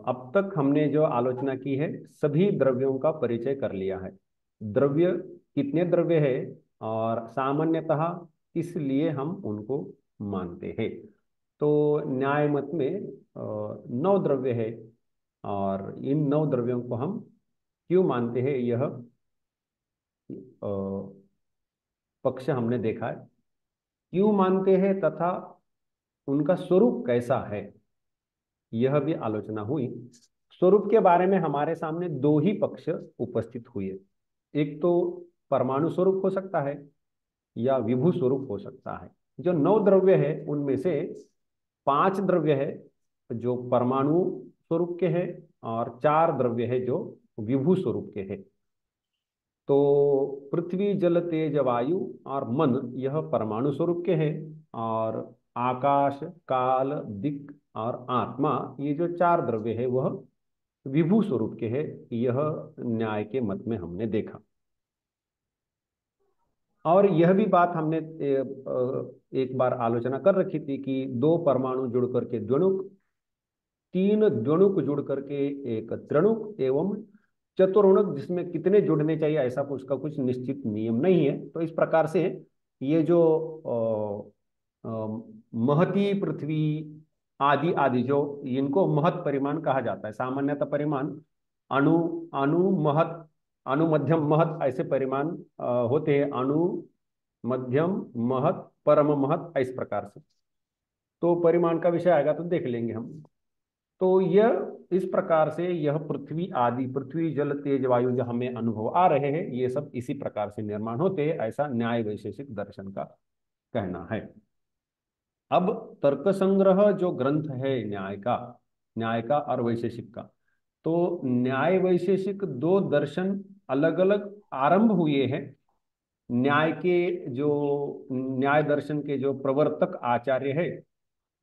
अब तक हमने जो आलोचना की है सभी द्रव्यों का परिचय कर लिया है। द्रव्य कितने द्रव्य है और सामान्यतः किस लिए हम उनको मानते हैं। तो न्याय मत में 9 द्रव्य है और इन 9 द्रव्यों को हम क्यों मानते हैं यह पक्ष हमने देखा है। क्यों मानते हैं तथा उनका स्वरूप कैसा है यह भी आलोचना हुई। स्वरूप के बारे में हमारे सामने दो ही पक्ष उपस्थित हुए। एक तो परमाणु स्वरूप हो सकता है या विभु स्वरूप हो सकता है। जो 9 द्रव्य है उनमें से 5 द्रव्य है जो परमाणु स्वरूप के हैं और 4 द्रव्य है जो विभु स्वरूप के हैं। तो पृथ्वी जल तेज वायु और मन यह परमाणु स्वरूप के हैं और आकाश काल दिक् और आत्मा ये जो 4 द्रव्य है वह विभू स्वरूप के हैं। यह न्याय के मत में हमने देखा। और यह भी बात हमने एक बार आलोचना कर रखी थी कि 2 परमाणु जुड़ करके द्वणुक, 3 द्वणुक जुड़ करके एक त्रणुक एवं चतुर्णुक जिसमें कितने जुड़ने चाहिए ऐसा उसका कुछ निश्चित नियम नहीं है। तो इस प्रकार से ये जो महती पृथ्वी आदि आदि जो इनको महत परिमाण कहा जाता है। सामान्यतः परिमाण अणु अणु महत अणु मध्यम महत ऐसे परिमाण होते हैं। अणु मध्यम महत परम महत इस प्रकार से। तो परिमाण का विषय आएगा तो देख लेंगे हम। तो यह इस प्रकार से यह पृथ्वी आदि पृथ्वी जल तेज वायु जो हमें अनुभव आ रहे हैं ये सब इसी प्रकार से निर्माण होते हैं ऐसा न्याय वैशेषिक दर्शन का कहना है। अब तर्क संग्रह जो ग्रंथ है न्याय का और वैशेषिक का, तो न्याय वैशेषिक 2 दर्शन अलग अलग आरंभ हुए हैं। न्याय के जो न्याय दर्शन के जो प्रवर्तक आचार्य है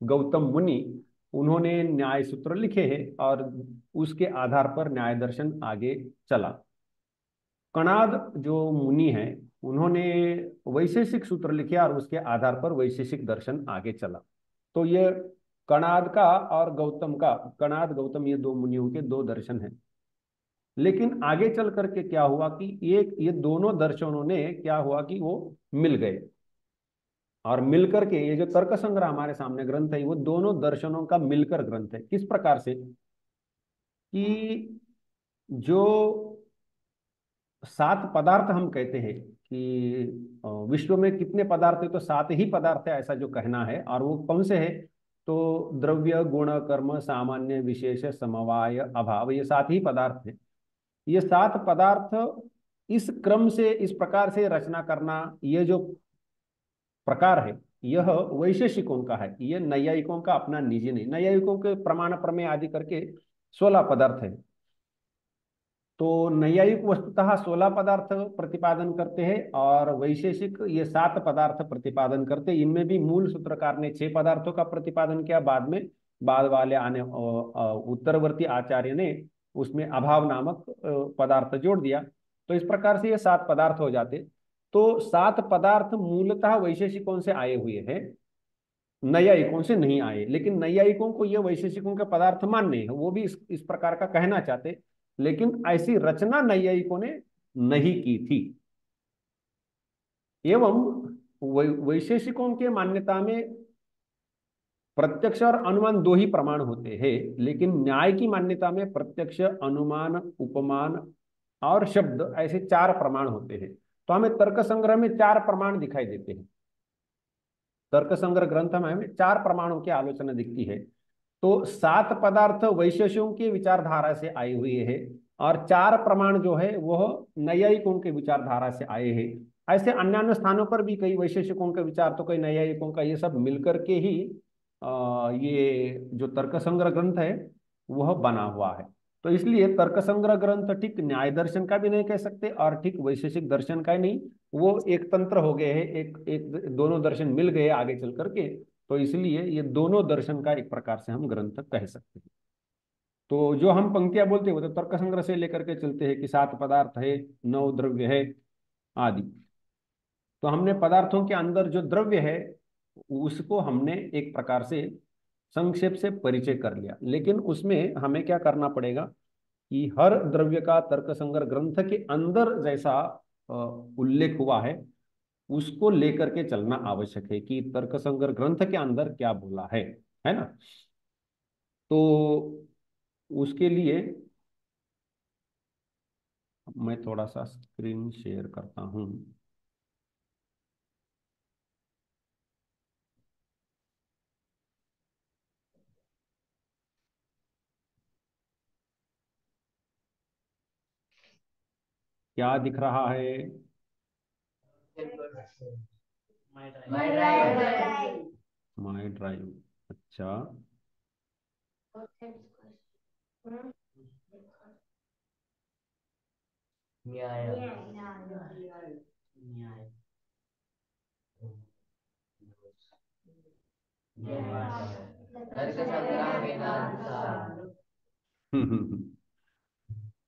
गौतम मुनि, उन्होंने न्याय सूत्र लिखे हैं और उसके आधार पर न्याय दर्शन आगे चला। कणाद जो मुनि हैं उन्होंने वैशेषिक सूत्र लिखे और उसके आधार पर वैशेषिक दर्शन आगे चला। तो ये कणाद का और गौतम का, कणाद गौतम ये 2 मुनियों के 2 दर्शन हैं। लेकिन आगे चल करके क्या हुआ कि ये दोनों दर्शनों ने क्या हुआ कि वो मिल गए और मिलकर के ये जो तर्क संग्रह हमारे सामने ग्रंथ है वो दोनों दर्शनों का मिलकर ग्रंथ है। किस प्रकार से कि जो 7 पदार्थ हम कहते हैं कि विश्व में कितने पदार्थ है तो 7 ही पदार्थ है ऐसा जो कहना है। और वो कौन से है तो द्रव्य गुण कर्म सामान्य विशेष समवाय अभाव ये 7 ही पदार्थ है। ये 7 पदार्थ इस क्रम से इस प्रकार से रचना करना ये जो प्रकार है यह वैशेषिकों का है। ये नैयायिकों का अपना निजी नहीं। नैयायिकों के प्रमाण प्रमेय आदि करके 16 पदार्थ है। तो नैयायिक वस्तुतः 16 पदार्थ प्रतिपादन करते हैं और वैशेषिक ये 7 पदार्थ प्रतिपादन करते हैं। इनमें भी मूल सूत्रकार ने 6 पदार्थों का प्रतिपादन किया। बाद में बाद वाले आने उत्तरवर्ती आचार्य ने उसमें अभाव नामक पदार्थ जोड़ दिया। तो इस प्रकार से ये 7 पदार्थ हो जाते। तो 7 पदार्थ मूलतः वैशेषिकों से आए हुए हैं, नैयायिकों से नहीं आए। लेकिन नैयायिकों को ये वैशेषिकों के पदार्थ मानने हैं, वो भी इस प्रकार का कहना चाहते, लेकिन ऐसी रचना नैयायिकों ने नहीं की थी। एवं वैशेषिकों के मान्यता में प्रत्यक्ष और अनुमान 2 ही प्रमाण होते हैं। लेकिन न्याय की मान्यता में प्रत्यक्ष अनुमान उपमान और शब्द ऐसे 4 प्रमाण होते हैं। तो हमें तर्क संग्रह में 4 प्रमाण दिखाई देते हैं। तर्क संग्रह ग्रंथ में हमें 4 प्रमाणों की आलोचना दिखती है। तो 7 पदार्थ वैशेषिकों की विचारधारा से आए हुए हैं और 4 प्रमाण जो है वह नैयायिकों के विचारधारा से आए हैं। ऐसे अन्य अन्य स्थानों पर भी कई वैशेषिकों के विचार तो कई नैयायिकों का, ये सब मिलकर के ही ये जो तर्क संग्रह ग्रंथ है वह बना हुआ है। तो इसलिए तर्क संग्रह ग्रंथ ठीक न्याय दर्शन का भी नहीं कह सकते और ठीक वैशेषिक दर्शन का ही नहीं। वो एक तंत्र हो गए हैं, एक एक दोनों दर्शन मिल गए आगे चल करके। तो इसलिए ये दोनों दर्शन का एक प्रकार से हम ग्रंथ कह सकते हैं। तो जो हम पंक्तियां बोलते हैं वो तो तर्क संग्रह से लेकर के चलते हैं कि 7 पदार्थ है, 9 द्रव्य है आदि। तो हमने पदार्थों के अंदर जो द्रव्य है उसको हमने एक प्रकार से संक्षेप से परिचय कर लिया। लेकिन उसमें हमें क्या करना पड़ेगा कि हर द्रव्य का तर्कसंग्रह ग्रंथ के अंदर जैसा उल्लेख हुआ है उसको लेकर के चलना आवश्यक है कि तर्कसंग्रह ग्रंथ के अंदर क्या बोला है ना। तो उसके लिए मैं थोड़ा सा स्क्रीन शेयर करता हूं। क्या दिख रहा है? My drive. अच्छा,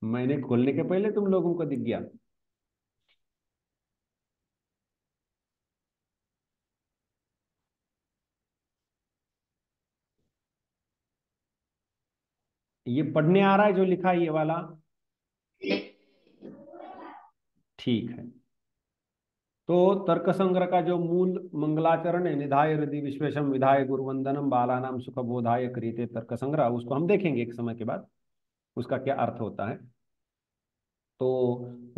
मैंने खोलने के पहले तुम लोगों को दिख गया। ये पढ़ने आ रहा है जो लिखा है ये वाला? ठीक है। तो तर्क संग्रह का जो मूल मंगलाचरण है, निधाय हृदय विश्वेशम विधाय गुरुवंदनम बालानाम सुख बोधाय क्रियते तर्क संग्रह, उसको हम देखेंगे एक समय के बाद उसका क्या अर्थ होता है। तो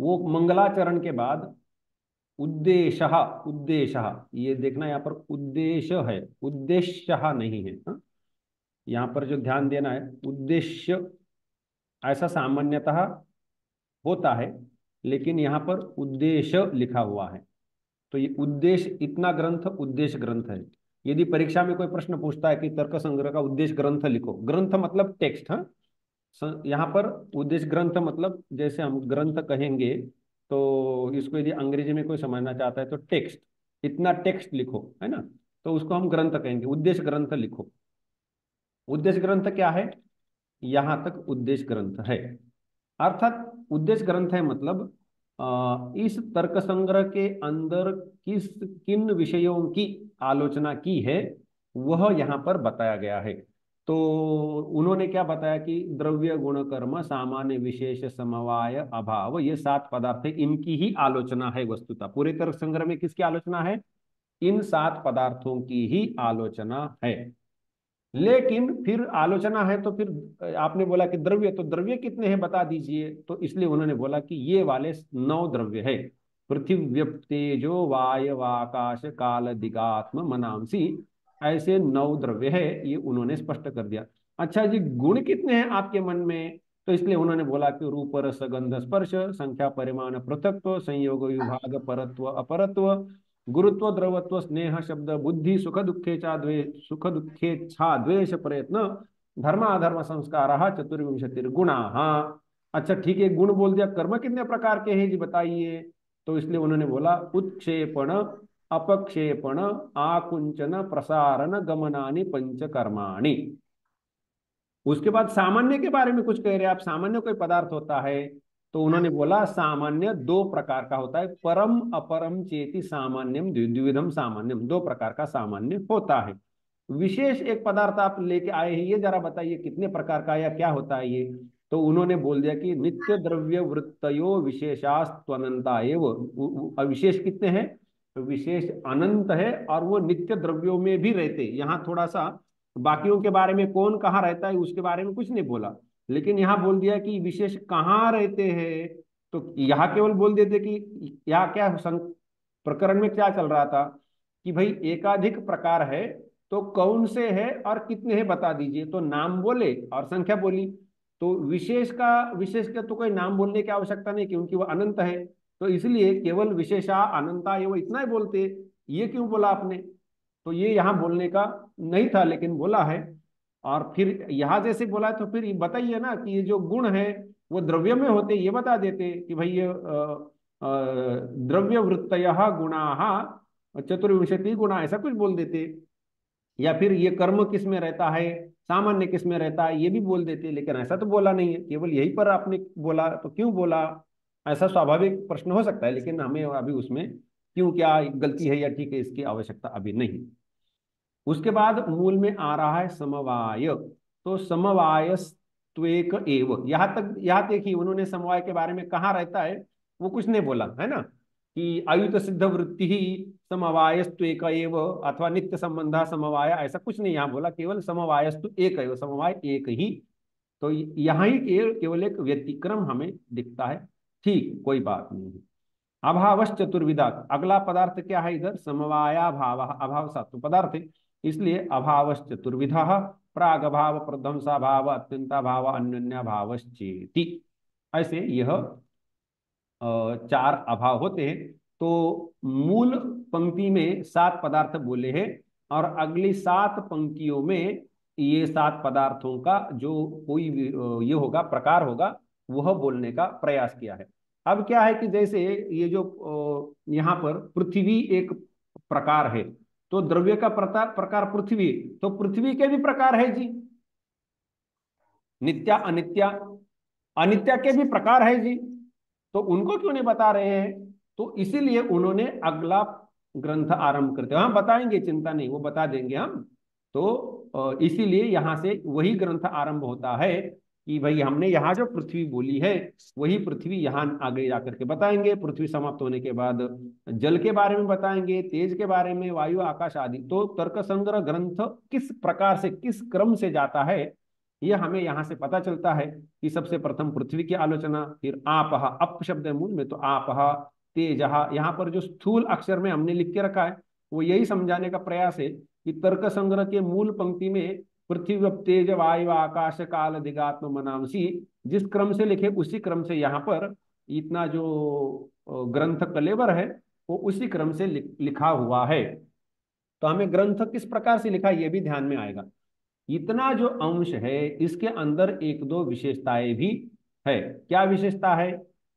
वो मंगलाचरण के बाद उद्देश्य, उद्देश्य, ये देखना यहाँ पर उद्देश्य है, उद्देश्य नहीं है। हाँ? यहाँ पर जो ध्यान देना है उद्देश्य ऐसा सामान्यतः होता है, लेकिन यहाँ पर उद्देश्य लिखा हुआ है। तो ये उद्देश्य, इतना ग्रंथ उद्देश्य ग्रंथ है। यदि परीक्षा में कोई प्रश्न पूछता है कि तर्क संग्रह का उद्देश्य ग्रंथ लिखो, ग्रंथ मतलब टेक्स्ट। हाँ, यहाँ पर उद्देश्य ग्रंथ मतलब जैसे हम ग्रंथ कहेंगे, तो इसको यदि अंग्रेजी में कोई समझना चाहता है तो टेक्स्ट, इतना टेक्स्ट लिखो, है ना, तो उसको हम ग्रंथ कहेंगे, उद्देश्य ग्रंथ लिखो। उद्देश्य ग्रंथ क्या है? यहाँ तक उद्देश्य ग्रंथ है। अर्थात उद्देश्य ग्रंथ है मतलब इस तर्क संग्रह के अंदर किस किन विषयों की आलोचना की है वह यहाँ पर बताया गया है। तो उन्होंने क्या बताया कि द्रव्य गुण कर्म सामान्य विशेष समवाय अभाव, ये 7 पदार्थ है, इनकी ही आलोचना है। वस्तुतः पूरे तर्क संग्रह में किसकी आलोचना है? इन 7 पदार्थों की ही आलोचना है। लेकिन फिर आलोचना है तो फिर आपने बोला कि द्रव्य, तो द्रव्य कितने हैं बता दीजिए। तो इसलिए उन्होंने बोला कि ये वाले 9 द्रव्य है। पृथ्वी तेजो वायव आकाश काल दिगात्म मनांसी, ऐसे 9 द्रव्य है, ये उन्होंने स्पष्ट कर दिया। अच्छा जी, गुण कितने हैं आपके मन में? तो इसलिए उन्होंने बोला कि रूप रस गंध स्पर्श संख्या परिमाण पृथक्त्व संयोग विभाग परत्व अपरत्व गुरुत्व द्रवत्व स्नेह शब्द बुद्धि सुख दुखे चा द्वेष सुख दुखेच्छा द्वेष प्रयत्न धर्म अधर्म संस्कार चतुर्विंशतिर्गुणा। हाँ, अच्छा ठीक है, गुण बोल दिया, कर्म कितने प्रकार के हैं जी बताइए। तो इसलिए उन्होंने बोला उत्क्षेपण अपक्षेपण आकुंचन प्रसारण गमनानि पंचकर्माणि। उसके बाद सामान्य के बारे में कुछ कह रहे हैं आप, सामान्य कोई पदार्थ होता है? तो उन्होंने बोला सामान्य 2 प्रकार का होता है, परम अपरम चेति सामान्यम द्विविधम सामान्यम, 2 प्रकार का सामान्य होता है। विशेष एक पदार्थ आप लेके आए हैं, ये जरा बताइए कितने प्रकार का या क्या होता है ये। तो उन्होंने बोल दिया कि नित्य द्रव्य वृत्तयो विशेषास्त्वनंता एव, विशेष कितने हैं? विशेष अनंत है और वो नित्य द्रव्यों में भी रहते। यहाँ थोड़ा सा बाकियों के बारे में कौन कहाँ रहता है उसके बारे में कुछ नहीं बोला, लेकिन यहाँ बोल दिया कि विशेष कहाँ रहते हैं। तो यहाँ केवल बोल देते कि यहाँ क्या प्रकरण में क्या चल रहा था कि भाई एकाधिक प्रकार है, तो कौन से है और कितने हैं बता दीजिए। तो नाम बोले और संख्या बोली। तो विशेष का तो कोई नाम बोलने की आवश्यकता नहीं क्योंकि वो अनंत है। तो इसलिए केवल विशेषा अनंता ये वो इतना ही बोलते। ये क्यों बोला आपने? तो ये यहाँ बोलने का नहीं था लेकिन बोला है। और फिर यहाँ जैसे बोला है तो फिर बताइए ना कि ये जो गुण है वो द्रव्य में होते, ये बता देते कि भाई ये द्रव्य वृत्तय गुणा चतुर्विंशति गुणा, ऐसा कुछ बोल देते। या फिर ये कर्म किस में रहता है, सामान्य किस में रहता है, ये भी बोल देते। लेकिन ऐसा तो बोला नहीं है, केवल यही पर आपने बोला, तो क्यों बोला? ऐसा स्वाभाविक प्रश्न हो सकता है, लेकिन हमें अभी उसमें क्यों क्या गलती है या ठीक है इसकी आवश्यकता अभी नहीं। उसके बाद मूल में आ रहा है समवाय, तो समवायस्त्वेक एव, यहाँ तक ही उन्होंने समवाय के बारे में कहाँ रहता है वो कुछ नहीं बोला है ना, कि अयुत सिद्ध वृत्ति ही समवायस्त्वेक एव अथवा नित्य संबंध समवाय, ऐसा कुछ नहीं यहाँ बोला, केवल समवायस्तु एक एव, समवाय एक ही। तो यहाँ ही केवल एक व्यतिक्रम हमें दिखता है, ठीक कोई बात नहीं है। अभावश चतुर्विधा, अगला पदार्थ क्या है इधर, समवाया भाव, अभाव सात्व पदार्थ है, इसलिए अभावश चतुर्विधा, प्राग भाव, प्रध्वंसा भाव, अत्यंता भाव, अन्योन्या भावश्चेति, ऐसे यह चार अभाव होते हैं। तो मूल पंक्ति में 7 पदार्थ बोले हैं और अगली 7 पंक्तियों में ये 7 पदार्थों का जो कोई ये होगा प्रकार होगा वह बोलने का प्रयास किया है। अब क्या है कि जैसे ये जो यहाँ पर पृथ्वी एक प्रकार है, तो द्रव्य का प्रकार पृथ्वी, तो पृथ्वी के भी प्रकार है जी, नित्या अनित्या, अनित्या के भी प्रकार है जी, तो उनको क्यों नहीं बता रहे हैं, तो इसीलिए उन्होंने अगला ग्रंथ आरंभ करते हैं, हम बताएंगे चिंता नहीं, वो बता देंगे हम। तो इसीलिए यहां से वही ग्रंथ आरंभ होता है कि भाई हमने यहाँ जो पृथ्वी बोली है वही पृथ्वी यहाँ आगे जाकर के बताएंगे, पृथ्वी समाप्त होने के बाद जल के बारे में बताएंगे, तेज के बारे में, वायु आकाश आदि। तो तर्क संग्रह ग्रंथ किस प्रकार से किस क्रम से जाता है यह हमें यहाँ से पता चलता है कि सबसे प्रथम पृथ्वी की आलोचना, फिर आपह, अप शब्द है मूल में, तो आपह, तेजः, यहाँ पर जो स्थूल अक्षर में हमने लिख के रखा है वो यही समझाने का प्रयास है कि तर्क संग्रह के मूल पंक्ति में पृथ्वी तेज वायु आकाश काल दिगात्म मनांसी जिस क्रम से लिखे उसी क्रम से यहाँ पर इतना जो ग्रंथ कलेवर है वो उसी क्रम से लिखा हुआ है। तो हमें ग्रंथ किस प्रकार से लिखा ये भी ध्यान में आएगा। इतना जो अंश है इसके अंदर एक दो विशेषताएं भी है। क्या विशेषता है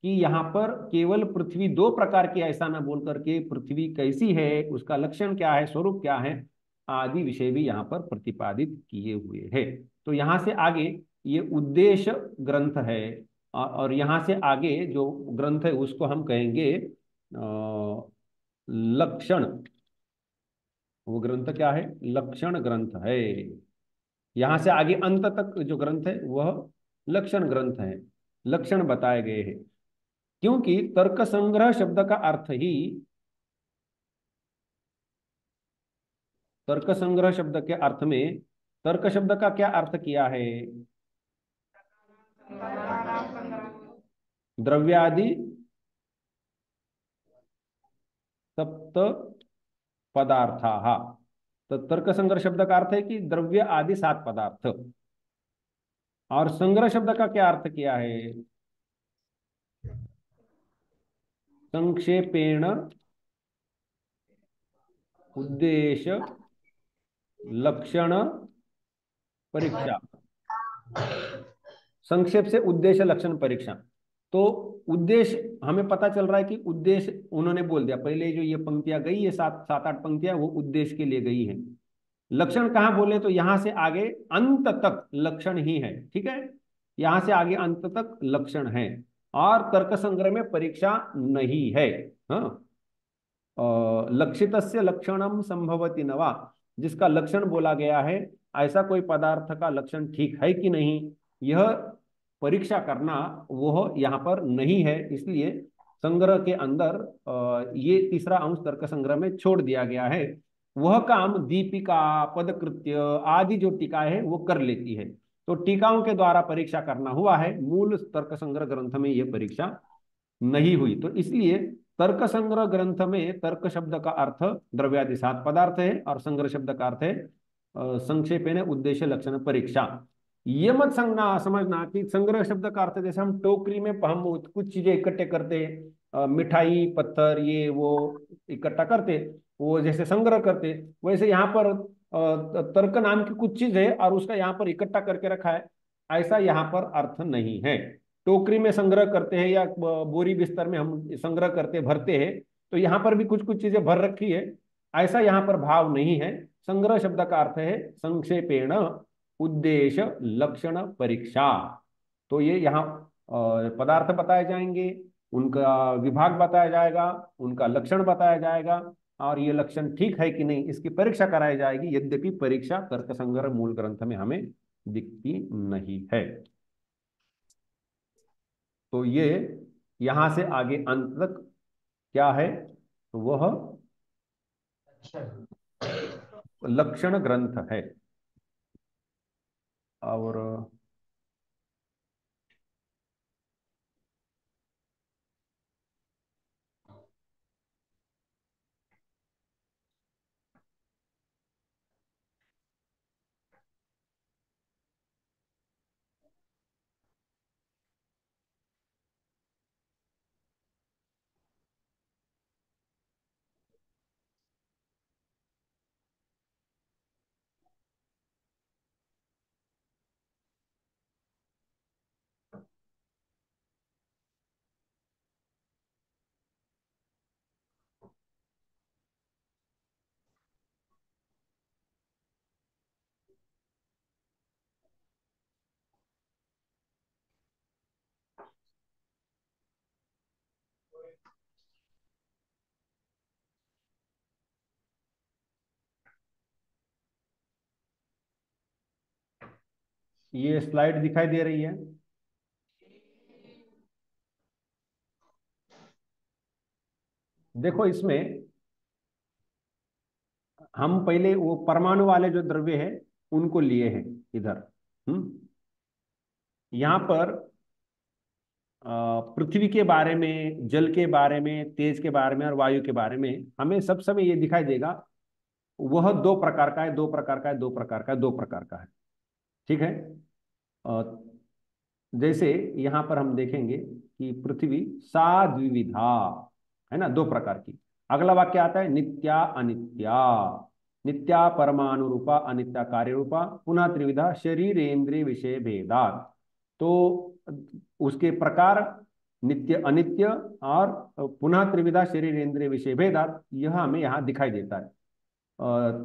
कि यहाँ पर केवल पृथ्वी 2 प्रकार की ऐसा ना बोल करके पृथ्वी कैसी है, उसका लक्षण क्या है, स्वरूप क्या है आदि विषय भी यहाँ पर प्रतिपादित किए हुए हैं। तो यहाँ से आगे ये उद्देश्य ग्रंथ है और यहाँ से आगे जो ग्रंथ है उसको हम कहेंगे लक्षण। वो ग्रंथ क्या है, लक्षण ग्रंथ है। यहां से आगे अंत तक जो ग्रंथ है वह लक्षण ग्रंथ है, लक्षण बताए गए हैं। क्योंकि तर्क संग्रह शब्द का अर्थ ही, तर्क संग्रह शब्द के अर्थ में तर्क शब्द का क्या अर्थ किया है, द्रव्यादि सप्त पदार्था। तो तर्क संग्रह शब्द का अर्थ है कि द्रव्य आदि 7 पदार्थ, और संग्रह शब्द का क्या अर्थ किया है, संक्षेपेण उद्देश्य लक्षण परीक्षा, संक्षेप से उद्देश्य लक्षण परीक्षा। तो उद्देश्य हमें पता चल रहा है कि उद्देश्य उन्होंने बोल दिया, पहले जो ये पंक्तियां गई है 7-8 पंक्तियां वो उद्देश्य के लिए गई है। लक्षण कहाँ बोले तो यहाँ से आगे अंत तक लक्षण ही है, ठीक है, यहाँ से आगे अंत तक लक्षण है और तर्क संग्रह में परीक्षा नहीं है। हाँ, लक्षितस्य लक्षणम संभवति नवा, जिसका लक्षण बोला गया है ऐसा कोई पदार्थ का लक्षण ठीक है कि नहीं यह परीक्षा करना वह यहाँ पर नहीं है, इसलिए संग्रह के अंदर ये तीसरा अंश तर्क संग्रह में छोड़ दिया गया है। वह काम दीपिका पदकृत्य आदि जो टीका है वो कर लेती है, तो टीकाओं के द्वारा परीक्षा करना हुआ है, मूल तर्क संग्रह ग्रंथ में यह परीक्षा नहीं हुई। तो इसलिए तर्क संग्रह ग्रंथ में तर्क शब्द का अर्थ द्रव्यादि 7 पदार्थ है और संग्रह शब्द का अर्थ है संक्षेपेण उद्देश्य लक्षण परीक्षा। ये मत समझना कि संग्रह शब्द का अर्थ जैसे हम टोकरी में हम कुछ चीजें इकट्ठे करते हैं, मिठाई पत्थर ये वो इकट्ठा करते, वो जैसे संग्रह करते, वैसे यहाँ पर तर्क नाम की कुछ चीज है और उसका यहाँ पर इकट्ठा करके रखा है, ऐसा यहाँ पर अर्थ नहीं है। टोकरी में संग्रह करते हैं या बोरी बिस्तर में हम संग्रह करते भरते हैं, तो यहाँ पर भी कुछ कुछ चीजें भर रखी है, ऐसा यहाँ पर भाव नहीं है। संग्रह शब्द का अर्थ है संक्षेपेण उद्देश्य लक्षण परीक्षा। तो ये यहाँ पदार्थ बताए जाएंगे, उनका विभाग बताया जाएगा, उनका लक्षण बताया जाएगा और ये लक्षण ठीक है कि नहीं, इसकी परीक्षा कराई जाएगी। यद्यपि परीक्षा तर्क संग्रह मूल ग्रंथ में हमें दिखती नहीं है। तो ये यहां से आगे अंत तक क्या है, वह लक्षण ग्रंथ है। और ये स्लाइड दिखाई दे रही है। देखो इसमें हम पहले वो परमाणु वाले जो द्रव्य है उनको लिए हैं इधर। यहाँ पर पृथ्वी के बारे में, जल के बारे में, तेज के बारे में और वायु के बारे में हमें सब समय ये दिखाई देगा, वह दो प्रकार का है, दो प्रकार का है, दो प्रकार का है, दो प्रकार का है। ठीक है। अ, जैसे यहाँ पर हम देखेंगे कि पृथ्वी सा द्विविधा है ना, दो प्रकार की। अगला वाक्य आता है नित्या अनित्या। नित्या परमाणु रूपा, अनित्या कार्य रूपा, पुनः त्रिविधा शरीर इंद्रिय विषय भेदात। तो उसके प्रकार नित्य अनित्य और पुनः त्रिविधा शरीर इंद्रिय विषय भेदात, यह हमें यहाँ दिखाई देता है।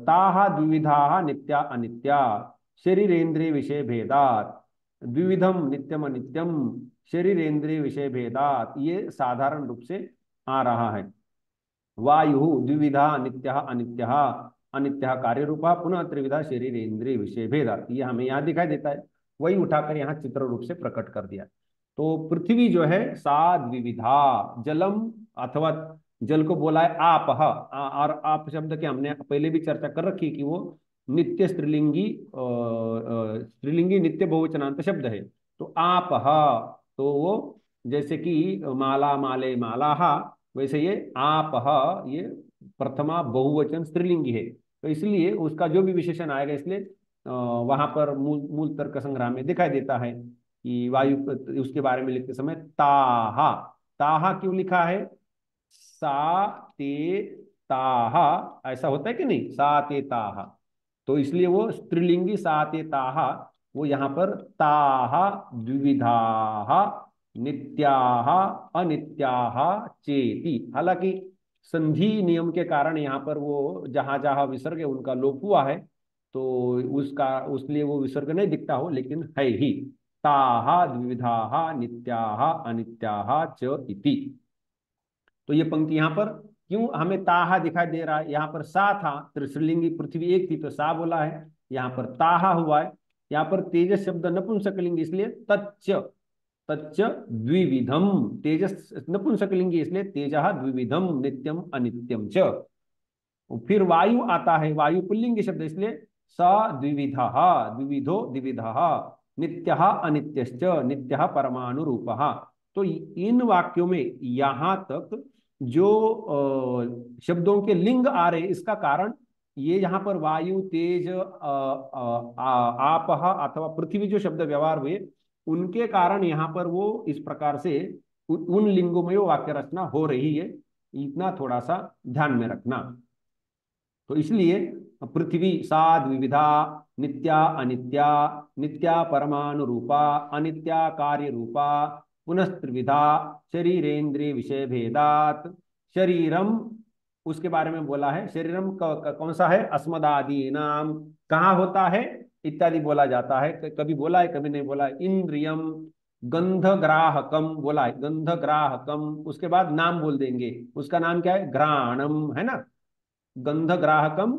ताहा द्विविधा नित्या अनित्या शरीरेन्द्रिय विषय भेदात, द्विविधम नित्यम अनित्यम शरीरेन्द्रिय विषय भेदात, ये साधारण रूप से आ रहा है। वायु द्विविधा नित्य अनित्य, अनित्य कार्य रूपा, पुनः त्रिविधा शरीर इंद्रिय विषय भेदात, ये हमें यहाँ दिखाई देता है। वही उठाकर यहाँ चित्र रूप से प्रकट कर दिया। तो पृथ्वी जो है सा द्विविधा, जलम अथवा जल को बोला है आप, और आप शब्द के हमने पहले भी चर्चा कर रखी कि वो नित्य स्त्रीलिंगी, स्त्रीलिंगी नित्य बहुवचनांत शब्द है। तो आप, तो वो जैसे कि माला माले मालाहा, वैसे ये आप, ये प्रथमा बहुवचन स्त्रीलिंगी है। तो इसलिए उसका जो भी विशेषण आएगा, इसलिए वहां पर मूल मूल तर्क संग्रह में दिखाई देता है कि वायु, उसके बारे में लिखते समय ताहा, ताहा क्यों लिखा है, सा ते ताहा, ऐसा होता है कि नहीं, सा ते ताहा। तो इसलिए वो स्त्रीलिंगी सा ते ताहा, वो यहाँ पर ताहा द्विविधाहा नित्याहा अनित्याहा चेति। हालांकि संधि नियम के कारण यहाँ पर वो जहां जहां विसर्ग है उनका लोप हुआ है, तो उसका उसलिए वो विसर्ग नहीं दिखता हो, लेकिन है ही। ताहा द्विविधाहा नित्याहा अनित्याहा च इति। तो ये पंक्ति यहाँ पर क्यों हमें ताहा दिखाई दे रहा है, यहाँ पर सा था, त्रिश्रलिंगी पृथ्वी एक थी तो सा बोला है, यहाँ पर ताहा हुआ है। यहाँ पर तेजस शब्द नपुंसकलिंगी, इसलिए तच्च, तच्च द्विविधम, तेजस नपुंसकलिंगी इसलिए तेजः द्विविधम नित्यम अनित्यम च। फिर वायु आता है, वायु पुल्लिंगी शब्द इसलिए स द्विविधा, द्विविधो द्विविधः नित्यः अनित्यश्च नित्यः परमाणु रूपः। तो इन वाक्यों में यहां तक जो शब्दों के लिंग आ रहे, इसका कारण ये यहाँ पर वायु तेज आप अथवा पृथ्वी जो शब्द व्यवहार हुए, उनके कारण यहाँ पर वो इस प्रकार से उन लिंगों में वो वाक्य रचना हो रही है। इतना थोड़ा सा ध्यान में रखना। तो इसलिए पृथ्वी सा द्विविधा नित्या अनित्या, नित्या परमाणु रूपा, अनित्या कार्य रूपा, पुनस्त्रिविधा शरीरेन्द्रिय विषय भेदात। शरीरम, उसके बारे में बोला है, शरीरम कौन सा है, अस्मदादि नाम, कहाँ होता है इत्यादि बोला जाता है, कभी बोला है कभी नहीं बोला है। इंद्रियम गंधग्राहकम बोला है, गंधग्राहकम, उसके बाद नाम बोल देंगे, उसका नाम क्या है, घ्राणम, है ना। गंधग्राहकम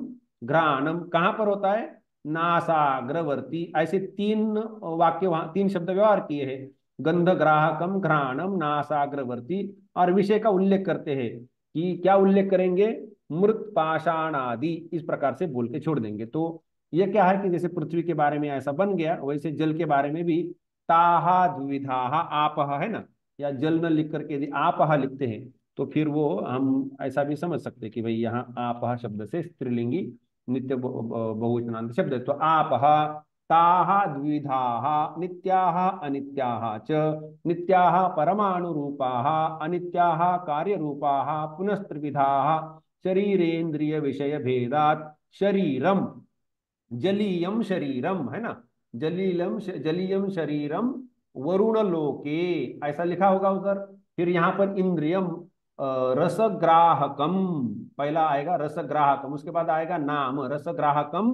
घ्राणम कहाँ पर होता है, नासाग्रवर्ती। ऐसे तीन वाक्य वहां, तीन शब्द व्यवहार किए हैं, गंधग्राहकम घ्राणम नासाग्रवर्ती। और विषय का उल्लेख करते हैं कि क्या उल्लेख करेंगे, मृत पाषाण आदि, इस प्रकार से बोल के छोड़ देंगे। तो ये क्या है कि जैसे पृथ्वी के बारे में ऐसा बन गया, वैसे जल के बारे में भी ताहा द्विविधाहा आपह है ना, या जल न लिख करके यदि आपह लिखते हैं तो फिर वो हम ऐसा भी समझ सकते हैं कि भाई यहाँ आपह शब्द से स्त्रीलिंगी नित्य बहुवचनांत शब्द है। तो आपह ताहा द्विविधाः नित्याः अनित्याः च, नित्याः परमाणुरूपाः अनित्याः कार्यरूपाः पुनस्त्रिविधाः शरीरेन्द्रिय विषय भेदात् शरीरम, जलीयम शरीरम है ना, जलीयम शरीरम वरुण लोके, ऐसा लिखा होगा उधर। फिर यहाँ पर इंद्रियम रसग्राहकम, पहला आएगा रसग्राहकम, उसके बाद आएगा नाम रसग्राहकम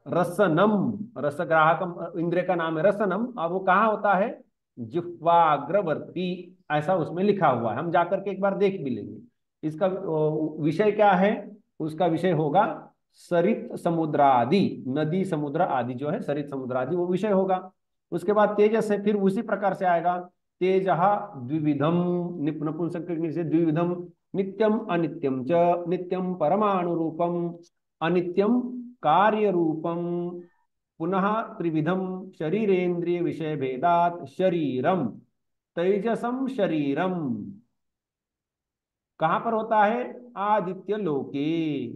रसनम, रसग्राहकम इंद्रिय का नाम है रसनम, और वो कहाँ होता है, जिह्वाग्रवर्ती, ऐसा उसमें लिखा हुआ है। हम जाकर के एक बार देख भी लेंगे। इसका विषय क्या है, उसका विषय होगा सरित समुद्र आदि, नदी समुद्र आदि जो है सरित समुद्र आदि वो विषय होगा। उसके बाद तेजस है, फिर उसी प्रकार से आएगा तेजः द्विविधम, नपुंसक से द्विविधम, नित्यम अनित्यम च, नित्यम परमाणु रूपम अनित्यम कार्य रूपम, पुनः त्रिविधम शरीरेन्द्रिय विषय भेदात शरीरम, तेजसम शरीरम कहां पर होता है, आदित्य लोके।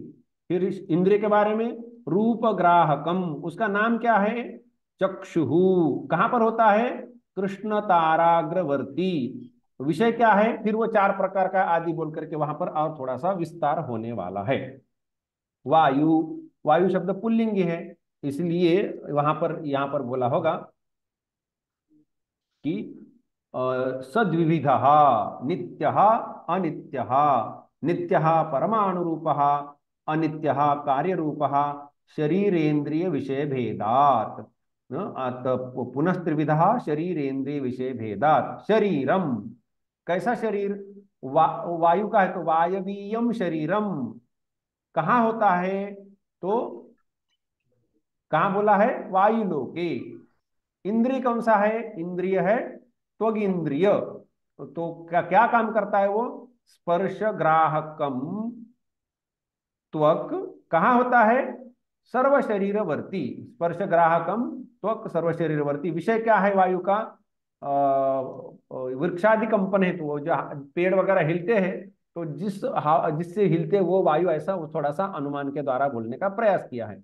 फिर इस इंद्रिय के बारे में रूप ग्राहकम, उसका नाम क्या है, चक्षुहु, कहां पर होता है, कृष्ण ताराग्रवर्ती। विषय क्या है, फिर वो चार प्रकार का आदि बोल करके वहां पर और थोड़ा सा विस्तार होने वाला है। वायु, वायु शब्द पुल्लिंगी है, इसलिए वहां पर यहां पर बोला होगा कि सद्विविध नित्य अनित्य, नित्य परमाणु रूप अनित्य कार्य रूप शरीरेन्द्रिय विषय भेदात, पुनः त्रिविध शरीरेन्द्रिय विषय भेदात शरीरम, कैसा शरीर, वायु का है तो वायवीयम शरीरम, कहाँ होता है, तो कहाँ बोला है, वायु लोके। इंद्रिय कौन सा है, इंद्रिय है त्वग इंद्रिय, तो क्या क्या काम करता है वो, स्पर्श ग्राहकम त्वक, कहाँ होता है, सर्व शरीरवर्ती, स्पर्श ग्राहकम त्वक सर्व शरीरवर्ती। विषय क्या है वायु का, वृक्षादि कंपन है, तो वो जो पेड़ वगैरह हिलते हैं तो जिससे हिलते वो वायु, ऐसा वो थोड़ा सा अनुमान के द्वारा बोलने का प्रयास किया है।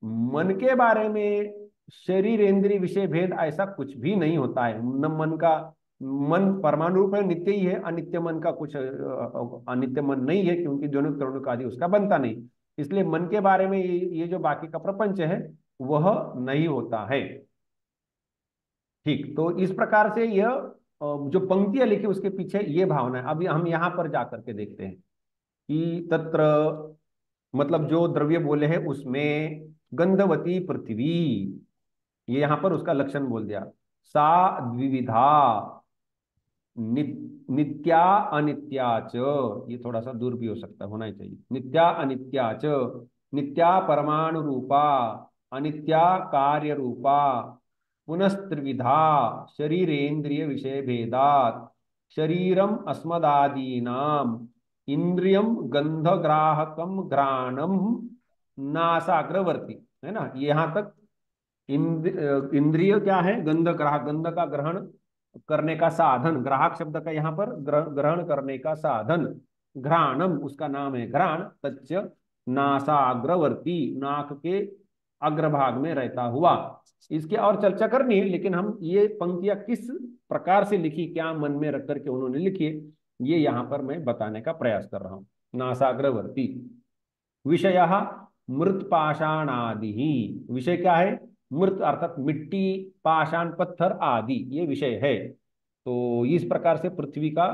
मन के बारे में शरीर इंद्रिय विषय भेद ऐसा कुछ भी नहीं होता है। न मन का, मन परमाणु रूप में नित्य ही है, अनित्य मन का कुछ अनित्य मन नहीं है, क्योंकि दोनों तरुण आदि उसका बनता नहीं। इसलिए मन के बारे में ये जो बाकी का प्रपंच है वह नहीं होता है। ठीक, तो इस प्रकार से यह जो पंक्तियां लिखी उसके पीछे ये भावना है। अभी हम यहाँ पर जाकर के देखते हैं कि तत्र, मतलब जो द्रव्य बोले हैं उसमें गंधवती पृथ्वी, ये यहां पर उसका लक्षण बोल दिया। सा द्विविधा नित्या अनित्या च, ये थोड़ा सा दूर भी हो सकता है, होना ही चाहिए, नित्या अनित्या च, नित्या परमाणु रूपा अनित्या कार्य रूपा पुनस्त्रिविधा शरीरेन्द्रिय विषय भेदात शरीरम अस्मदादीनाम इंद्रियम गंधग्राहकम घ्राणम नासाग्रवर्ती, है ना, यहाँ तक इंद्रिय क्या है, गंध ग्राहक, गंध का ग्रहण करने का साधन, ग्राहक शब्द का यहाँ पर ग्रहण करने का साधन, घ्राणम उसका नाम है घ्राण, तच्च नासाग्रवर्ती, नाक के अग्रभाग में रहता हुआ। इसकी और चर्चा करनी है, लेकिन हम ये पंक्तियां किस प्रकार से लिखी, क्या मन में रख करके उन्होंने लिखी है, ये यहाँ पर मैं बताने का प्रयास कर रहा हूं। नासाग्रवर्ती विषय मृत पाषाण आदि ही, विषय क्या है, मृत अर्थात मिट्टी, पाषाण पत्थर आदि ये विषय है। तो इस प्रकार से पृथ्वी का,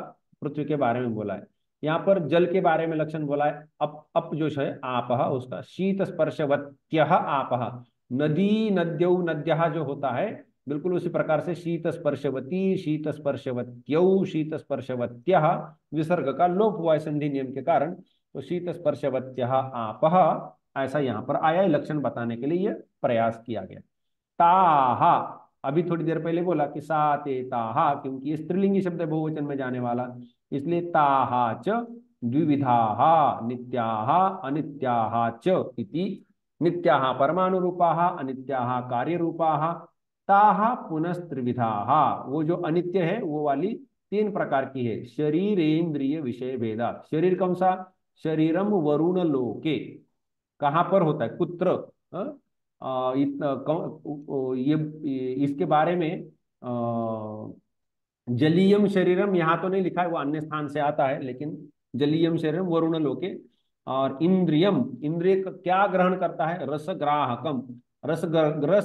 पृथ्वी के बारे में बोला है। यहाँ पर जल के बारे में लक्षण बोला है, अप जो है आपह, उसका शीत स्पर्शवत्य आपह, नदी नद्यौ नद्य जो होता है बिल्कुल उसी प्रकार से शीत स्पर्शवती शीत स्पर्शवत्यौ शीत स्पर्शवत्य, विसर्ग का लोप हुआ है संधि नियम के कारण, तो शीत स्पर्शवत्या आपह, ऐसा यहाँ पर आया है, लक्षण बताने के लिए यह प्रयास किया गया। ताहा, अभी थोड़ी देर पहले बोला कि सा ते ताहा, क्योंकि ये स्त्रीलिंगी शब्द है बहुवचन में जाने वाला, इसलिए ताहा च द्विविधाहा नित्याः अनित्याः च इति, नित्याः परमाणु रूपाः अनित्याः कार्य रूपाः, ताः पुनस्त्रिविधाः, वो जो अनित्य है वो वाली तीन प्रकार की है। शरीरेंद्रिय विषय भेदा, शरीर कौन सा, शरीरम वरुण लोके, कहाँ पर होता है, कुत्र, इतना ये इसके बारे में जलीयम शरीरम यहाँ तो नहीं लिखा है, वो अन्य स्थान से आता है, लेकिन जलीयम शरीरम वरुण लोके। और इंद्रियम, इंद्रिय क्या ग्रहण करता है, रसग्राहकम, रस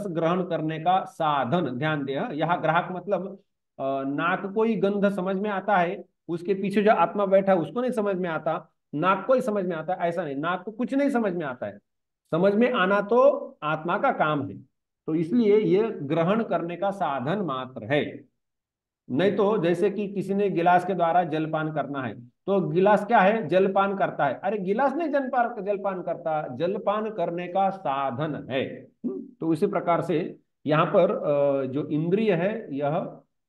ग्रहण करने का साधन, ध्यान दे, यहाँ ग्राहक मतलब नाक को ही गंध समझ में आता है, उसके पीछे जो आत्मा बैठा है उसको नहीं समझ में आता, नाक को ही समझ में आता है, ऐसा नहीं, नाक को कुछ नहीं समझ में आता है, समझ में आना तो आत्मा का काम है, तो इसलिए ये ग्रहण करने का साधन मात्र है। नहीं तो जैसे कि किसी ने गिलास के द्वारा जलपान करना है, तो गिलास क्या है, जलपान करता है, अरे गिलास नहीं जलपान करता, जलपान करने का साधन है। तो इसी प्रकार से यहाँ पर जो इंद्रिय है यह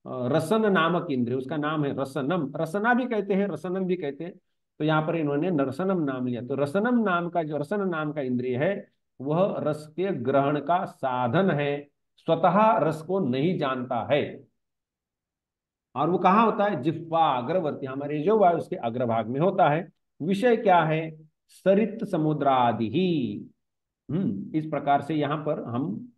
रसन नामक इंद्रिय, उसका नाम है रसनम, रसना भी कहते हैं रसनम भी कहते हैं, तो यहाँ पर इन्होंने रसनम नाम लिया, तो रसनम नाम का जो रसन नाम का इंद्रिय है वह रस के ग्रहण का साधन है, स्वतः रस को नहीं जानता है। और वो कहाँ होता है, जिह्वा अग्रवर्ती, हमारे जो वायु उसके अग्रभाग में होता है। विषय क्या है, सरित समुद्रादि ही। इस प्रकार से यहाँ पर हम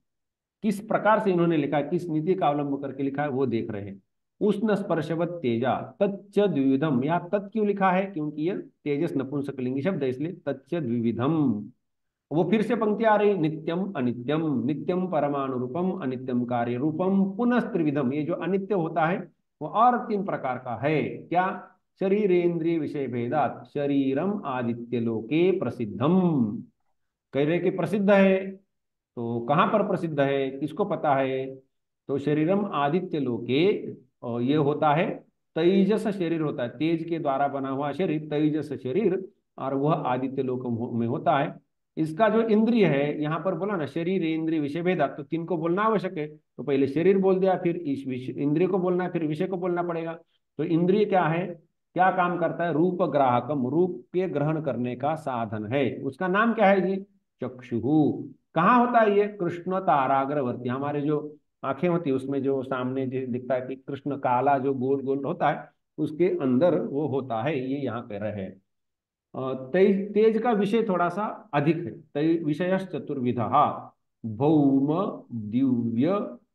किस प्रकार से इन्होंने लिखा है, किस नीति का अवलंब करके लिखा है वो देख रहे हैं। उष्ण स्पर्शवत तेजा तच्च द्विविधम, यहाँ तत् क्यों लिखा है, क्योंकि यह तेजस नपुंसकलिंगी शब्द है, इसलिए तच्च द्विविधम। वो फिर से पंक्ति आ रही, नित्यम अनित्यम, नित्यम परमाणु रूपम अनित्यम कार्य रूपम पुनः त्रिविधम, ये जो अनित्य होता है वो और तीन प्रकार का है, क्या, शरीरेंद्रिय विषय भेदात शरीरम आदित्य लोके प्रसिद्धम, कह रहे कि प्रसिद्ध है, तो कहाँ पर प्रसिद्ध है, किसको पता है, तो शरीरम आदित्य लोके, और ये होता है तेजस शरीर होता है, तेज के द्वारा बना हुआ शरीर तेजस शरीर, और वह आदित्य लोक में होता है। इसका जो इंद्रिय है, यहाँ पर बोला ना शरीर इंद्रिय विषय भेदा, तो तीन को बोलना आवश्यक है, तो पहले शरीर बोल दिया, फिर इस इंद्रिय को बोलना है, फिर विषय को बोलना पड़ेगा। तो इंद्रिय क्या है, क्या काम करता है, रूप ग्राहकम, रूप के ग्रहण करने का साधन है, उसका नाम क्या है जी, चक्षु। कहाँ होता है ये, कृष्ण ताराग्रवर्ती, हमारे जो आंखें होती है उसमें जो सामने जो दिखता है कि कृष्ण काला जो गोल गोल होता है उसके अंदर वो होता है, ये यहाँ कह रहे हैं। तेज, तेज का विषय थोड़ा सा अधिक है, तेज विषय चतुर्विधा, भौम दिव्य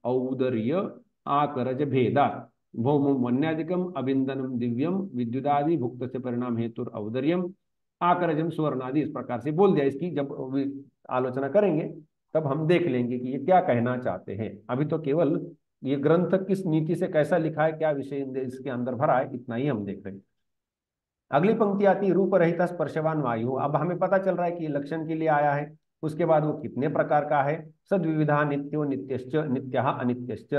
औदर्य आकरज भेदा, भौम वन्यादिकम अबिंदनम दिव्यम विद्युदादि भुक्त से परिणाम हेतु औदर्यम आकरजम सुवर्णादि, इस प्रकार से बोल दिया। इसकी जब आलोचना करेंगे तब हम देख लेंगे कि ये क्या कहना चाहते हैं, अभी तो केवल ये ग्रंथ किस नीति से कैसा लिखा है, क्या विषय इसके अंदर भरा है, इतना ही हम देख रहे हैं। अगली पंक्ति आती है रूप रहित स्पर्शवान वायु, अब हमें पता चल रहा है कि ये लक्षण के लिए आया है, उसके बाद वो कितने प्रकार का है, सद्विविधा नित्यो नित्यश्च नित्यः अनित्यश्च,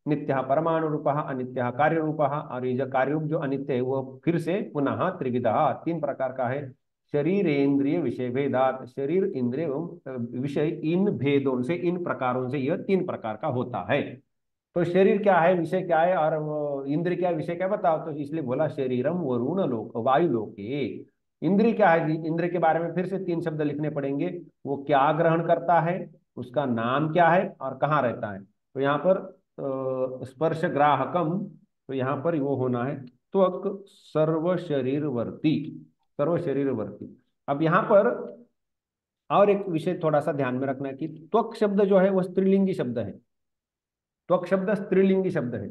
नित्यः परमाणु रूपः अनित्यः कार्य रूपः, और ये जो कार्य रूप जो अनित्य है वो फिर से पुनः त्रिविधा तीन प्रकार का है। शरीर इंद्रिय विषय भेदात, शरीर इंद्रिय विषय इन भेदों से, इन प्रकारों से यह तीन प्रकार का होता है। तो शरीर क्या है, विषय क्या है, और इंद्र क्या, विषय क्या, बताओ, तो इसलिए बोला शरीरम वरुण लोक वायु लोके। इंद्र क्या है जी, इंद्र के बारे में फिर से तीन शब्द लिखने पड़ेंगे, वो क्या ग्रहण करता है, उसका नाम क्या है और कहाँ रहता है। तो यहाँ पर स्पर्श ग्राहकम, तो यहाँ पर वो होना है त्वक सर्व शरीरवर्ती, सर्व शरीरवर्ती। अब यहाँ पर और एक विषय थोड़ा सा ध्यान में रखना है कि त्वक शब्द जो है वो स्त्रीलिंगी शब्द है, त्वक शब्द स्त्रीलिंगी शब्द है,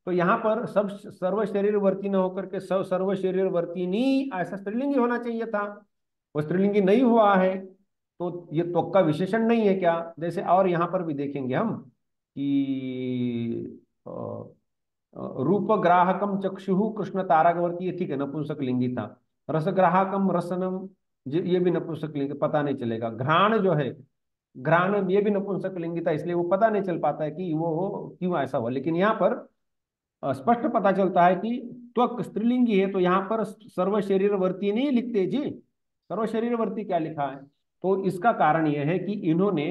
तो यहाँ पर सब सर्व शरीरवर्ती न होकर के सब सर्व शरीरवर्तीनी, ऐसा स्त्रीलिंगी होना चाहिए था, वो स्त्रीलिंगी नहीं हुआ है, तो ये त्वक का विशेषण नहीं है क्या, जैसे और यहाँ पर भी देखेंगे हम कि रूप ग्राहकम चक्षु कृष्ण तारागवर्ती, ये ठीक है नपुंसक लिंगी था, रस ग्राहकम रसनम, ये भी नपुंसक लिंगी, पता नहीं चलेगा। घ्राण जो है, घ्राण ये भी नपुंसक लिंगी था, इसलिए वो पता नहीं चल पाता है कि वो क्यों ऐसा हुआ, लेकिन यहाँ पर स्पष्ट पता चलता है कि त्वक स्त्रीलिंगी है, तो यहाँ पर सर्व शरीरवर्ती नहीं लिखते जी, सर्व शरीरवर्ती क्या लिखा है? तो इसका कारण यह है कि इन्होंने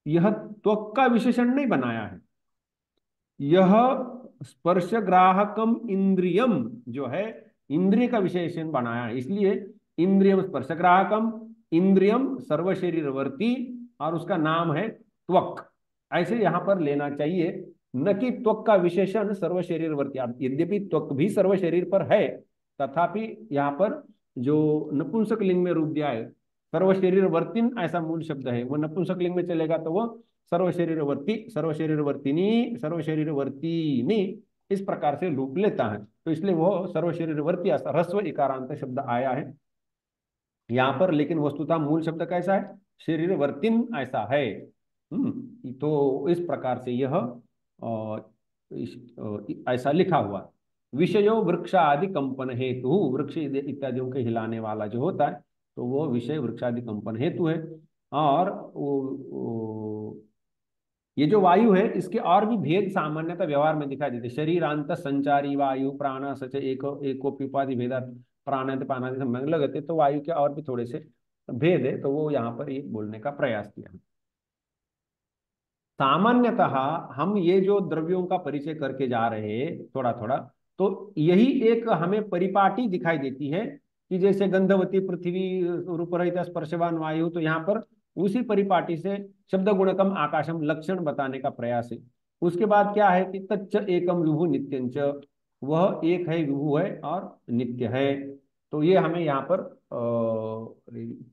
यह त्वक का विशेषण नहीं बनाया है, यह स्पर्श ग्राहकम इंद्रियम जो है इंद्रिय का विशेषण बनाया है, इसलिए इंद्रियम स्पर्श ग्राहकम इंद्रियम सर्व शरीरवर्ती और उसका नाम है त्वक, ऐसे यहां पर लेना चाहिए, न कि त्वक का विशेषण सर्व शरीरवर्ती। यद्यपि त्वक भी सर्व शरीर पर है, तथापि यहाँ पर जो नपुंसक लिंग में रूप दिया है सर्व शरीरवर्तिन ऐसा मूल शब्द है, वो नपुंसक लिंग में चलेगा तो वो सर्व शरीरवर्ती सर्व शरीरवर्तिनी सर्व शरीरवर्तीनी इस प्रकार से रूप लेता है। तो इसलिए वो सर्व शरीरवर्ती ह्रस्व इकारांत शब्द आया है यहाँ पर, लेकिन वस्तुतः मूल शब्द कैसा है? शरीरवर्तिन ऐसा है। तो इस प्रकार से यह ऐसा लिखा हुआ। विषयो वृक्ष आदि कंपन हेतु, वृक्ष इत्यादियों के हिलाने वाला जो होता है तो वो विषय वृक्ष आदि कंपन हेतु है। और ये जो वायु है इसके और भी भेद सामान्यतः व्यवहार में दिखाई देते। शरीरांत संचारी वायु प्राण सच एकोप्युपाधि भेदा प्राणांत पानादि संबंध लगते, तो वायु के और भी थोड़े से भेद है, तो वो यहाँ पर ये बोलने का प्रयास किया। सामान्यतः हम ये जो द्रव्यों का परिचय करके जा रहे हैं थोड़ा थोड़ा, तो यही एक हमें परिपाटी दिखाई देती है कि जैसे गंधवती पृथ्वी रूपरहित स्पर्शवान वायु, तो यहाँ पर उसी परिपाटी से शब्द गुणकम आकाशम लक्षण बताने का प्रयास है। उसके बाद क्या है कि तच्च एकम विभु नित्यंच, वह एक है, विभु है और नित्य है। तो ये हमें यहाँ पर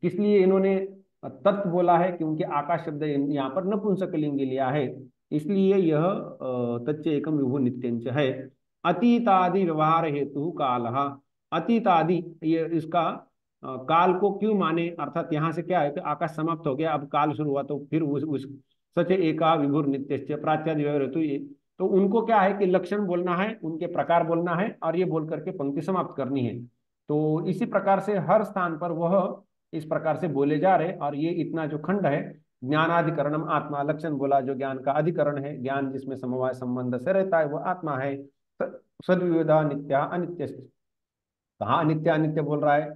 किस लिए इन्होंने तत्व बोला है? क्योंकि आकाश शब्द यहाँ पर नपुंसक लिंग लिया है, इसलिए यह तच्च एकम विभु नित्यंच है। अतीतादि व्यवहार हेतु काल, अतीतादि ये इसका काल को क्यों माने, अर्थात यहाँ से क्या है कि आकाश समाप्त हो गया, अब काल शुरू हुआ, तो फिर उस सच एका विभुर नित्य प्राच्यादि व्यवहार हेतु, ये तो उनको क्या है कि लक्षण बोलना है, उनके प्रकार बोलना है और ये बोल करके पंक्ति समाप्त करनी है। तो इसी प्रकार से हर स्थान पर वह इस प्रकार से बोले जा रहे। और ये इतना जो खंड है, ज्ञानाधिकरणम आत्मा, लक्षण बोला जो ज्ञान का अधिकरण है, ज्ञान जिसमें समवाय संबंध से रहता है वो आत्मा है। सद्विविधा नित्या अनित्य, कहाँ अनित्य अनित्य बोल रहा है?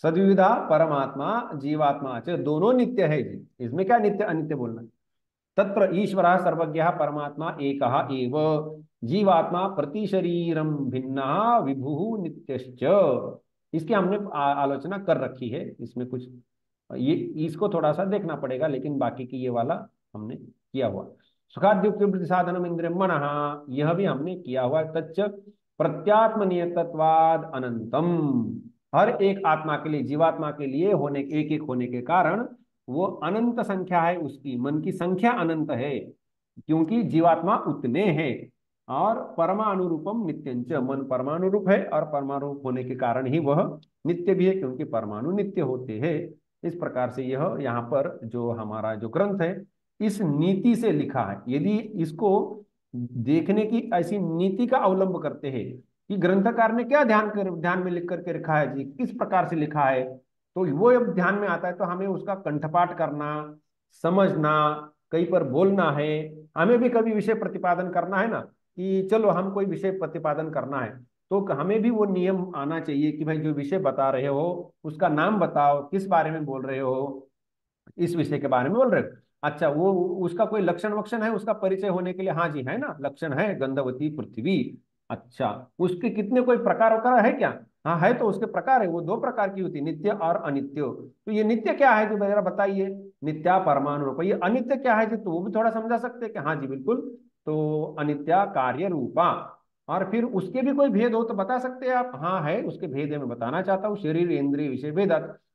सद्विविधा परमात्मा जीवात्मा च दोनों नित्य है जी, इसमें क्या नित्य अनित्य बोलना? तत्र ईश्वर सर्वज्ञ परमात्मा एक एव, जीवात्मा प्रति शरीरम भिन्ना विभु नित्यश्च। इसकी हमने आलोचना कर रखी है, इसमें कुछ ये इसको थोड़ा सा देखना पड़ेगा, लेकिन बाकी की ये वाला हमने किया हुआ। सुखाद्युक्ति साधनम इंद्रिय मन, यह भी हमने किया हुआ। तच्च प्रत्यात्मनियतत्वाद अनंतम, हर एक आत्मा के लिए, जीवात्मा के लिए होने एक एक होने के कारण वो अनंत संख्या है, उसकी मन की संख्या अनंत है, क्योंकि जीवात्मा उतने हैं। और परमाणुरूपम नित्यंच, मन परमाणु रूप है और परमाणु रूप होने के कारण ही वह नित्य भी है, क्योंकि परमाणु नित्य होते हैं। इस प्रकार से यह यहाँ पर जो हमारा जो ग्रंथ है इस नीति से लिखा है। यदि इसको देखने की ऐसी नीति का अवलंब करते हैं कि ग्रंथकार ने क्या ध्यान में लिख करके रखा है जी, किस प्रकार से लिखा है, तो वो जब ध्यान में आता है तो हमें उसका कंठपाठ करना, समझना, कहीं पर बोलना है। हमें भी कभी विषय प्रतिपादन करना है ना, कि चलो हम कोई विषय प्रतिपादन करना है, तो हमें भी वो नियम आना चाहिए कि भाई जो विषय बता रहे हो उसका नाम बताओ, किस बारे में बोल रहे हो, इस विषय के बारे में बोल रहे हो। अच्छा, वो उसका कोई लक्षण वक्षण है उसका परिचय होने के लिए? हाँ जी है ना, लक्षण है गंधवती पृथ्वी। अच्छा, उसके कितने कोई प्रकार वकार है क्या? हाँ है, तो उसके प्रकार है, वो दो प्रकार की होती, नित्य और अनित्य। तो ये नित्य क्या है जो जरा बताइए? नित्या परमाणु रूप। ये अनित्य क्या है जी, तो वो भी थोड़ा समझा सकते हैं कि हाँ जी बिल्कुल, तो अनित्या कार्य रूपा। और फिर उसके भी कोई भेद हो तो बता सकते हैं आप? हाँ है, उसके भेद है, मैं बताना चाहता हूँ। शरीर इंद्रिय विषय भेद,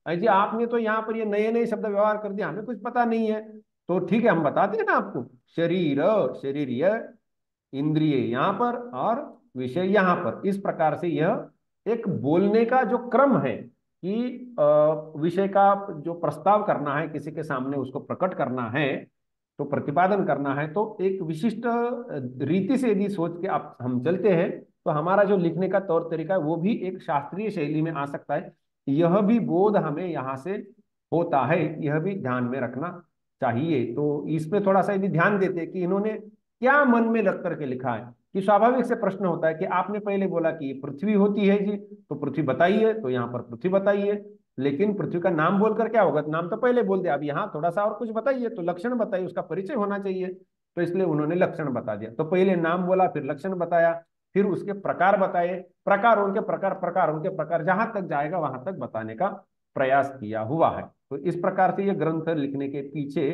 जी आपने तो यहाँ पर ये नए नए शब्द व्यवहार कर दिया, हमें कुछ पता नहीं है, तो ठीक है हम बताते हैं ना आपको। शरीर, शरीर इंद्रिय यहाँ पर और विषय यहाँ पर, इस प्रकार से यह एक बोलने का जो क्रम है कि विषय का जो प्रस्ताव करना है किसी के सामने, उसको प्रकट करना है, तो प्रतिपादन करना है, तो एक विशिष्ट रीति से यदि सोच के आप हम चलते हैं तो हमारा जो लिखने का तौर तरीका है वो भी एक शास्त्रीय शैली में आ सकता है। यह भी बोध हमें यहाँ से होता है, यह भी ध्यान में रखना चाहिए। तो इसमें थोड़ा सा यदि ध्यान देते कि इन्होंने क्या मन में रख करके लिखा है, कि स्वाभाविक से प्रश्न होता है कि आपने पहले बोला कि पृथ्वी होती है जी, तो पृथ्वी बताइए, तो यहाँ पर पृथ्वी बताइए। लेकिन पृथ्वी का नाम बोलकर क्या होगा, नाम तो पहले बोल दिया, अब यहाँ थोड़ा सा और कुछ बताइए, तो लक्षण बताइए, उसका परिचय होना चाहिए, तो इसलिए उन्होंने लक्षण बता दिया। तो पहले नाम बोला, फिर लक्षण बताया, फिर उसके प्रकार बताए, प्रकार उनके प्रकार, प्रकार उनके प्रकार, जहां तक जाएगा वहां तक बताने का प्रयास किया हुआ है। तो इस प्रकार से ये ग्रंथ लिखने के पीछे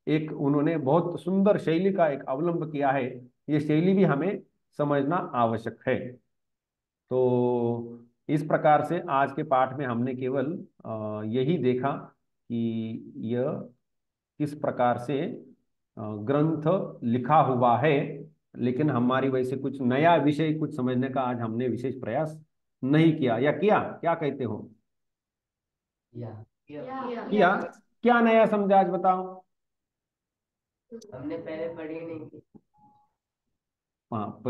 एक उन्होंने बहुत सुंदर शैली का एक अवलंब किया है। ये शैली भी हमें समझना आवश्यक है। तो इस प्रकार से आज के पाठ में हमने केवल यही देखा कि यह किस प्रकार से ग्रंथ लिखा हुआ है, लेकिन हमारी वजह से कुछ नया विषय कुछ समझने का आज हमने विशेष प्रयास नहीं किया, या किया, क्या कहते हो? या किया। क्या नया समझा आज बताओ। हमने पहले पढ़ी नहीं थी। हाँ।